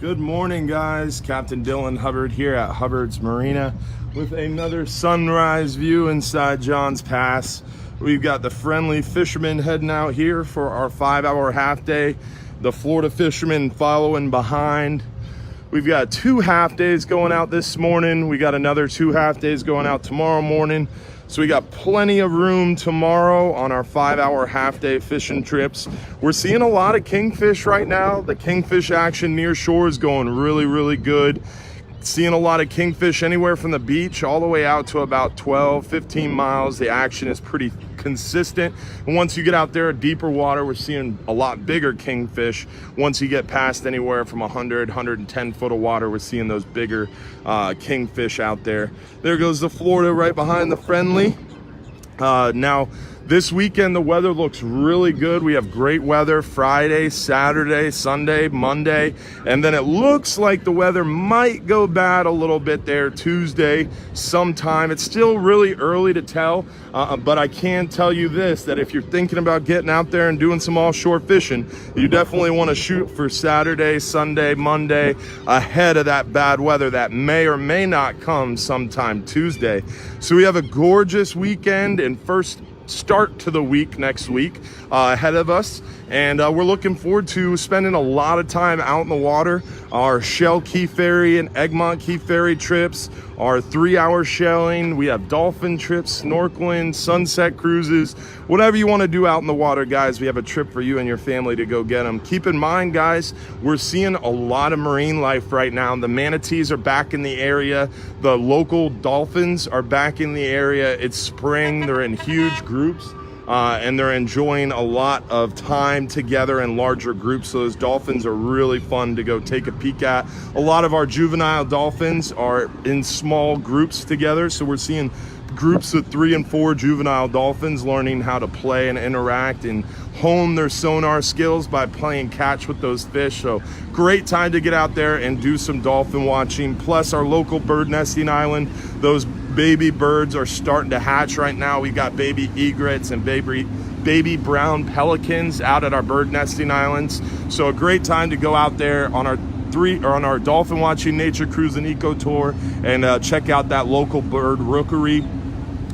Good morning, guys. Captain Dylan Hubbard here at Hubbard's Marina with another sunrise view inside Johns Pass. We've got the friendly fishermen heading out here for our 5-hour half day. The Florida fishermen following behind. We've got 2 half days going out this morning. We got another 2 half days going out tomorrow morning. So we got plenty of room tomorrow on our 5-hour half day fishing trips. We're seeing a lot of kingfish right now. The kingfish action near shore is going really good. Seeing a lot of kingfish anywhere from the beach all the way out to about 12-15 miles. The action is pretty consistent, and once you get out there at deeper water, we're seeing a lot bigger kingfish. Once you get past anywhere from 110 foot of water, we're seeing those bigger kingfish out there. There goes the Florida right behind the friendly. Now this weekend the weather looks really good. We have great weather Friday, Saturday, Sunday, Monday, and then it looks like the weather might go bad a little bit there Tuesday sometime. It's still really early to tell, but I can tell you this, that if you're thinking about getting out there and doing some offshore fishing, you definitely want to shoot for Saturday, Sunday, Monday, ahead of that bad weather that may or may not come sometime Tuesday. So we have a gorgeous weekend and first start to the week next week ahead of us, and we're looking forward to spending a lot of time out in the water. Our Shell Key Ferry and Egmont Key Ferry trips, our 3-hour shelling, we have dolphin trips, snorkeling, sunset cruises, whatever you want to do out in the water, guys. We have a trip for you and your family to go get them. Keep in mind, guys, we're seeing a lot of marine life right now. The manatees are back in the area, the local dolphins are back in the area. It's spring, they're in huge groups. And they're enjoying a lot of time together in larger groups. So those dolphins are really fun to go take a peek at. A lot of our juvenile dolphins are in small groups together. So we're seeing groups of 3 and 4 juvenile dolphins learning how to play and interact and hone their sonar skills by playing catch with those fish. So great time to get out there and do some dolphin watching. Plus our local bird nesting island, those baby birds are starting to hatch right now. We got baby egrets and baby brown pelicans out at our bird nesting islands. So a great time to go out there on our dolphin watching nature cruise and eco tour and check out that local bird rookery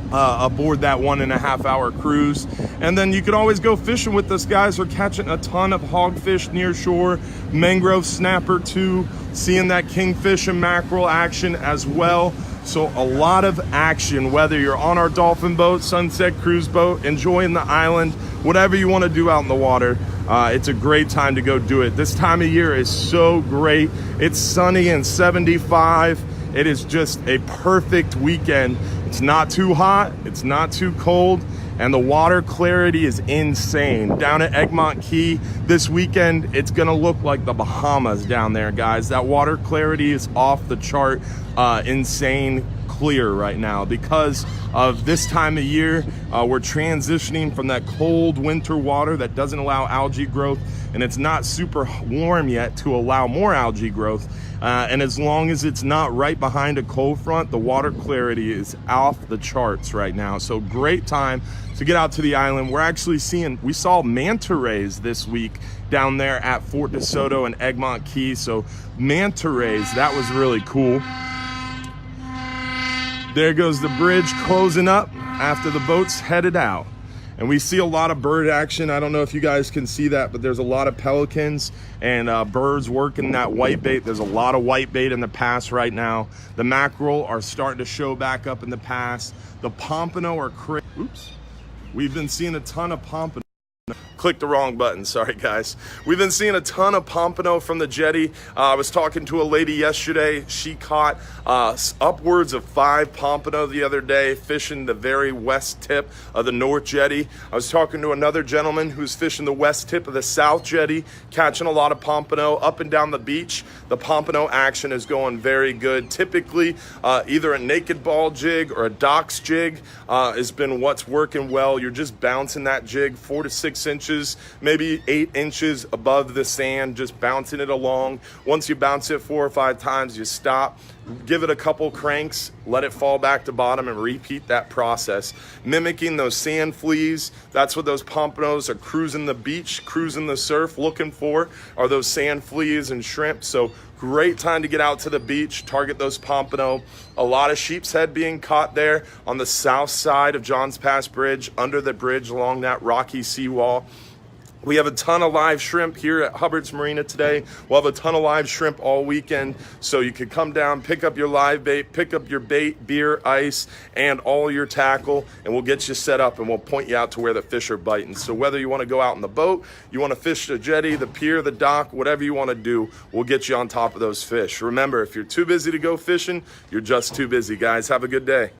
aboard that 1.5 hour cruise. And then you can always go fishing with us, guys. We're catching a ton of hogfish near shore, mangrove snapper too, seeing that kingfish and mackerel action as well. So a lot of action, whether you're on our dolphin boat, sunset cruise boat, enjoying the island, whatever you want to do out in the water. It's a great time to go do it. This time of year is so great. It's sunny and 75. It is just a perfect weekend. It's not too hot, it's not too cold, and the water clarity is insane. Down at Egmont Key this weekend, it's gonna look like the Bahamas down there, guys. That water clarity is off the chart, insane clear right now. Because of this time of year, we're transitioning from that cold winter water that doesn't allow algae growth, and it's not super warm yet to allow more algae growth. And as long as it's not right behind a cold front, the water clarity is off the charts right now. So great time to get out to the island. We're actually we saw manta rays this week down there at Fort DeSoto and Egmont Key. So manta rays, that was really cool. There goes the bridge closing up after the boat's headed out. And we see a lot of bird action. I don't know if you guys can see that, but there's a lot of pelicans and birds working that whitebait. There's a lot of whitebait in the pass right now. The mackerel are starting to show back up in the pass. The pompano are crazy. Oops. We've been seeing a ton of pompano. Clicked the wrong button, sorry guys. We've been seeing a ton of pompano from the jetty. I was talking to a lady yesterday. She caught upwards of 5 pompano the other day fishing the very west tip of the north jetty. I was talking to another gentleman who's fishing the west tip of the south jetty, catching a lot of pompano up and down the beach. The pompano action is going very good. Typically either a naked ball jig or a docks jig has been what's working well. You're just bouncing that jig 4 to 6 6 inches, maybe 8 inches above the sand, just bouncing it along. Once you bounce it 4 or 5 times, you stop, give it a couple cranks, let it fall back to bottom, and repeat that process. Mimicking those sand fleas, that's what those pompanos are cruising the beach, cruising the surf, looking for, are those sand fleas and shrimp. So great time to get out to the beach, target those pompano. A lot of sheep's head being caught there on the south side of Johns Pass Bridge, under the bridge along that rocky seawall. We have a ton of live shrimp here at Hubbard's Marina today. We'll have a ton of live shrimp all weekend, so you could come down, pick up your live bait, pick up your bait, beer, ice, and all your tackle, and we'll get you set up and we'll point you out to where the fish are biting. So whether you want to go out in the boat, you want to fish the jetty, the pier, the dock, whatever you want to do, we'll get you on top of those fish. Remember, if you're too busy to go fishing, you're just too busy, guys. Have a good day.